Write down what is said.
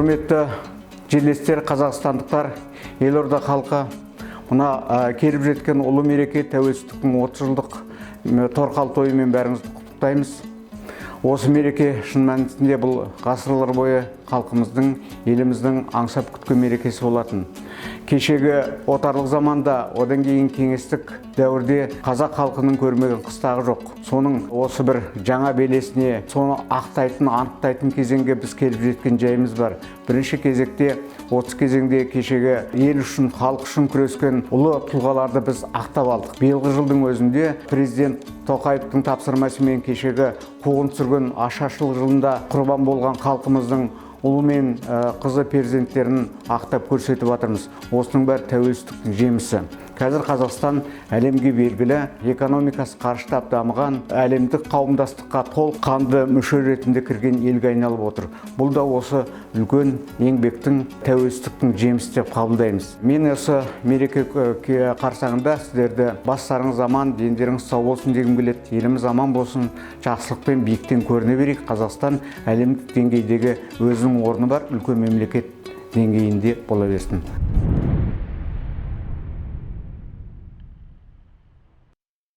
Құрметті жерлестер, қазақстандықтар, елорда халқы, мына келіп жеткен ұлы мереке тәуелсіздіктің 30 жылдық торқалы тойымен бәріңізді құттықтаймыз. Осы мереке шын мәнісінде бұл ғасырлар бойы халқымыздың, еліміздің аңсап күткен мерекесі болатын. Кешегі отарлық заманда, одан кейін кеңестік дәуірде қазақ халқының көрмеген қыстағы жоқ. Соның осы бір жаңа белесіне, соны ақтайтын, анықтайтын кезеңге біз келіп жеткен жайымыз бар. Бірінші кезекте 30 кезеңде кешегі ел үшін, халық үшін күрескен ұлы тұлғаларды біз ақтап алдық. Биылғы жылдың өзінде президент Тоқаевтың тапсырмасымен кешегі қуғын сүргін ашаршылық жылында құрбан болған халқымыздың ұлы мен қызы перзенттерін ақтап көрсетіп жатырмыз. Осының бәрі тәуелсіздіктің жемісі. Қазір Қазақстан әлемге белгілі, экономикасы қарыштап дамыған, әлемдік қауымдастыққа толыққанды мүше ретінде кірген елге айналып отыр. Бұл да осы үлкен еңбектің, тәуелсіздіктің жемісі деп қабылдаймыз. Мен осы мереке қарсаңында сіздерді бастарыңыз аман, дендеріңіз сау болсын дегім келеді. Еліміз аман болсын, жақсылықпен биіктен көріне берейік. Қазақстан әлемдік деңгейдегі өзінің орны бар, үлкен мемлекет деңгейінде бола берсін.